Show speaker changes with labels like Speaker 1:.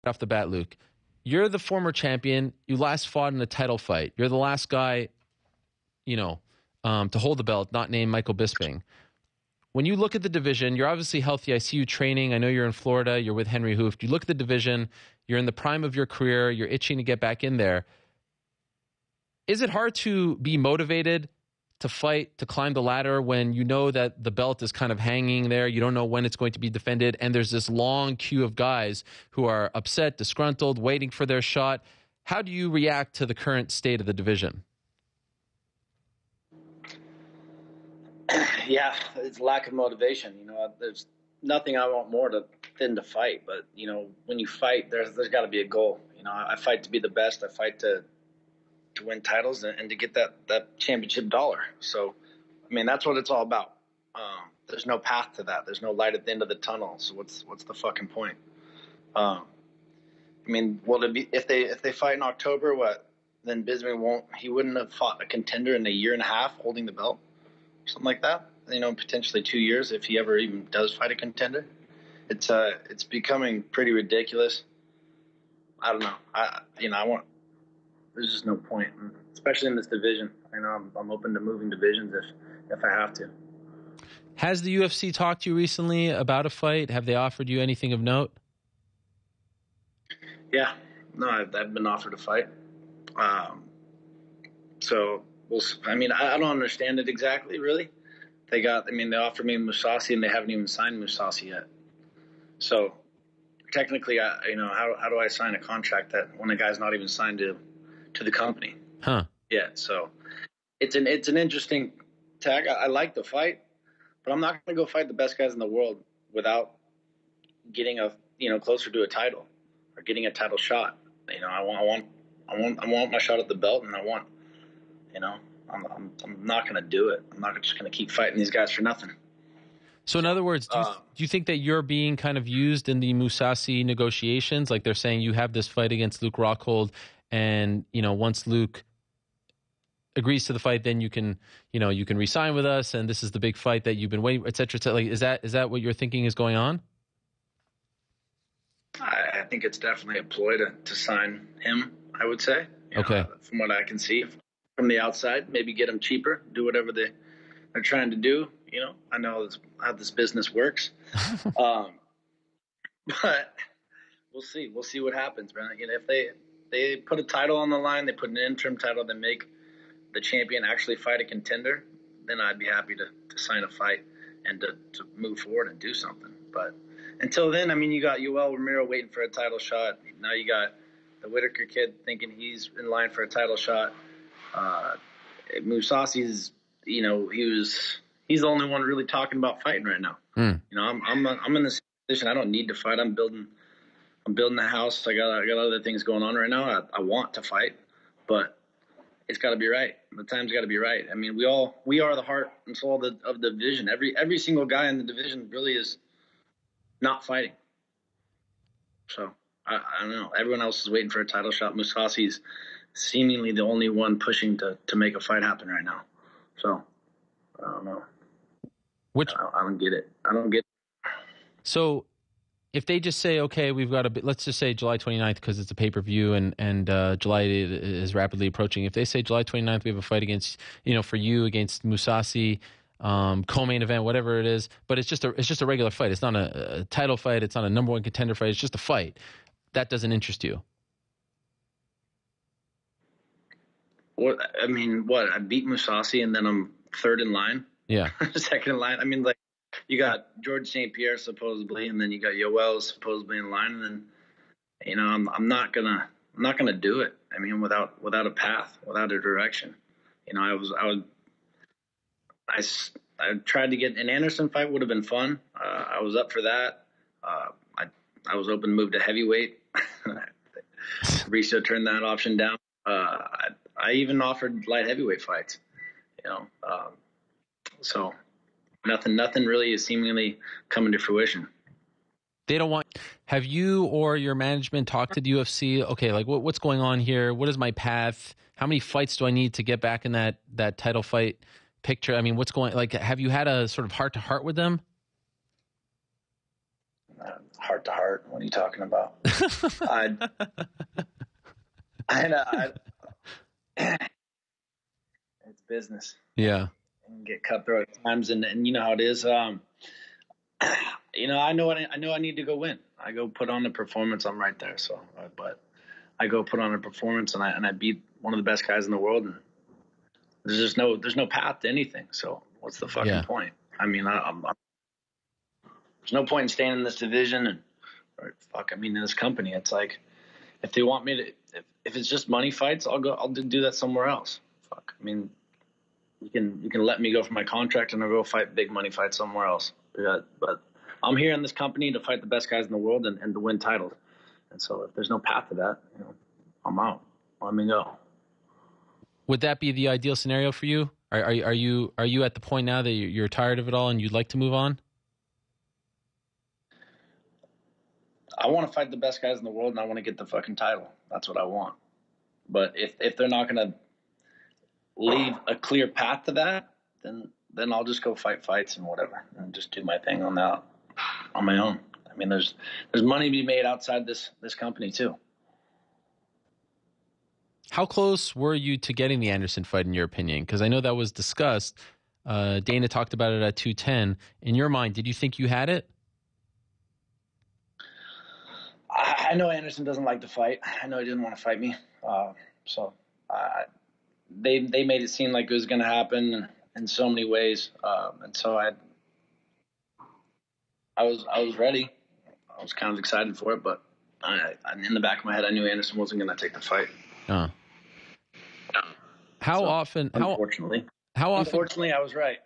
Speaker 1: off the bat, Luke, you're the former champion. You last fought in a title fight. You're the last guy, to hold the belt, not named Michael Bisping. When you look at the division, you're obviously healthy. I see you training. I know you're in Florida. You're with Henry Hooft. You look at the division. You're in the prime of your career. You're itching to get back in there. Is it hard to be motivated to fight, to climb the ladder when you know that the belt is kind of hanging there? You don't know when it's going to be defended, and there's this long queue of guys who are upset, disgruntled, waiting for their shot. How do you react to the current state of the division?
Speaker 2: Yeah, it's lack of motivation. There's nothing I want more than to fight. But, when you fight, there's got to be a goal. I fight to be the best. I fight to win titles and to get that championship dollar. So, that's what it's all about. There's no path to that. There's no light at the end of the tunnel. So what's the fucking point? Will it be if they fight in October? What then? Bisping wouldn't have fought a contender in a year and a half holding the belt, something like that. Potentially 2 years if he ever even does fight a contender. It's becoming pretty ridiculous. I don't know. There's just no point, especially in this division. I'm open to moving divisions if I have to.
Speaker 1: Has the UFC talked to you recently about a fight? Have they offered you anything of note?
Speaker 2: Yeah, no, I've been offered a fight. So I don't understand it exactly, really. They offered me Mousasi, and they haven't even signed Mousasi yet. So technically, how do I sign a contract that when a guy's not even signed to the company?
Speaker 1: Huh.
Speaker 2: Yeah. So it's an interesting tag. I like the fight, but I'm not going to go fight the best guys in the world without getting closer to a title or getting a title shot. I want my shot at the belt, and I'm not going to do it. I'm not just going to keep fighting these guys for nothing.
Speaker 1: So in other words, do you think that you're being kind of used in the Mousasi negotiations? Like they're saying you have this fight against Luke Rockhold, and once Luke agrees to the fight, then you can re-sign with us, and this is the big fight that you've been waiting, et cetera, et cetera. Like, is that what you're thinking is going on?
Speaker 2: I think it's definitely a ploy to sign him, I would say.
Speaker 1: Okay.
Speaker 2: From what I can see from the outside, maybe get him cheaper, do whatever they're trying to do. I know how this business works. But we'll see. We'll see what happens, man. If they put a title on the line, they put an interim title, they make the champion actually fight a contender, then I'd be happy to sign a fight and to move forward and do something. But until then, you got Yoel Romero waiting for a title shot. Now you got the Whitaker kid thinking he's in line for a title shot. Mousasi's, he's the only one really talking about fighting right now. I'm in this position. I don't need to fight. I'm building the house. I got other things going on right now. I want to fight, but it's got to be right. The time's got to be right. We are the heart and soul of the division. Every single guy in the division really is not fighting. So I don't know. Everyone else is waiting for a title shot. Mousasi's seemingly the only one pushing to make a fight happen right now. So I don't know. I don't get it.
Speaker 1: So if they just say, okay, we've got let's just say July 29th because it's a pay-per-view and July is rapidly approaching. If they say July 29th, we have a fight against, for you against Mousasi, co-main event, whatever it is, but it's just a regular fight. It's not a title fight. It's not a number one contender fight. It's just a fight. That doesn't interest you.
Speaker 2: What? I beat Mousasi and then I'm third in line.
Speaker 1: Yeah.
Speaker 2: Second in line. You got George St. Pierre supposedly, and then you got Yoel supposedly in line, and then, I'm not gonna do it. Without a path, without a direction. I tried to get an Anderson fight, would have been fun. I was up for that. I was open to move to heavyweight. Riso turned that option down. I even offered light heavyweight fights. So. Nothing really is seemingly coming to fruition.
Speaker 1: They don't want. Have you or your management talked to the UFC? Okay, like what's going on here? What is my path? How many fights do I need to get back in that title fight picture? What's going? Like, have you had a sort of heart to heart with them?
Speaker 2: Heart to heart. What are you talking about? It's business.
Speaker 1: Yeah.
Speaker 2: And get cutthroat at times, and you know how it is. I know I need to go win. I go put on the performance. I'm right there. So, but I go put on a performance, and I beat one of the best guys in the world, and there's no path to anything. So what's the fucking point? I mean, there's no point in staying in this division in this company. It's like, if they want me to, if it's just money fights, I'll do that somewhere else. Fuck. I mean, you can let me go for my contract and I'll go fight big money fights somewhere else. But I'm here in this company to fight the best guys in the world and to win titles. And so if there's no path to that, I'm out. Let me go.
Speaker 1: Would that be the ideal scenario for you? Are you at the point now that you're tired of it all and you'd like to move on?
Speaker 2: I want to fight the best guys in the world and I want to get the fucking title. That's what I want. But if they're not going to leave a clear path to that, then I'll just go fight fights and whatever and just do my thing on my own. I mean, there's money to be made outside this company too.
Speaker 1: How close were you to getting the Anderson fight, in your opinion? Because I know that was discussed. Dana talked about it at 210. In your mind, did you think you had it?
Speaker 2: I know Anderson doesn't like to fight. I know he didn't want to fight me. They made it seem like it was going to happen in so many ways. And so I was ready. I was kind of excited for it, but in the back of my head, I knew Anderson wasn't going to take the fight.
Speaker 1: How often?
Speaker 2: Unfortunately, I was right.